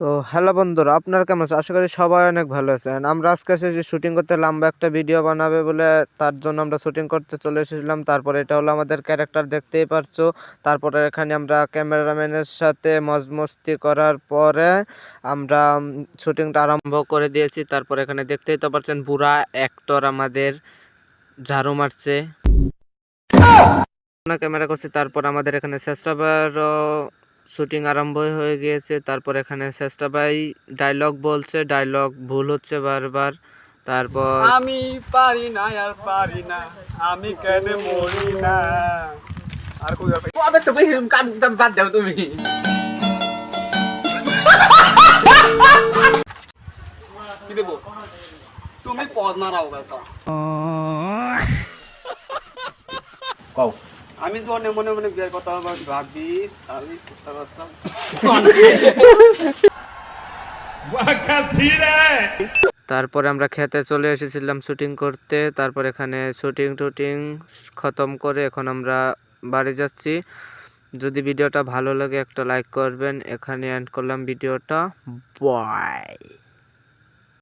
তো হ্যালো বন্ধুরা, আপনারা কেমন আছেন? আশা করি সবাই অনেক ভালো আছেন। আমরা আজকে এসেছি শুটিং করতে, লম্বা একটা ভিডিও বানাবে বলে তার জন্য আমরা শুটিং করতে চলে এসেছিলাম। তারপরে এটা হলো আমাদের ক্যারেক্টার, দেখতেই পারছো। তারপরে এখানে আমরা ক্যামেরাম্যানের সাথে মজ মস্তি করার পরে আমরা শুটিংটা আরম্ভ করে দিয়েছি। তারপরে এখানে দেখতেই তো পারছেন বুড়া অ্যাক্টর আমাদের ঝাড়ু মারছে না, ক্যামেরা করছে। তারপর আমাদের এখানে চেষ্টাবার শুটিং আরম্ভ হয়ে গিয়েছে। তারপর এখানে চেষ্টা ভাই ডায়লগ বলছে, ডায়লগ ভুল হচ্ছে বারবার। তারপর আমি পারি না আর পারি না, আমি কেন মরি না। আর কই আর কবে তো ভাই কাম দাম বাদ দাও তুমি। কি দেব তুমি পদ মারাও বেটা কও। আমি জনে মনে মনে বিয়ের কথা ভাবিস আমি কুত্তা বাচ্চা তারপরে আমরা খেতে চলে এসেছিলাম শুটিং করতে। তারপর এখানে শুটিং টুটিং খতম করে এখন আমরা বাড়ি যাচ্ছি। যদি ভিডিওটা ভালো লাগে একটা লাইক করবেন। এখানে এন্ড করলাম ভিডিওটা। বাই।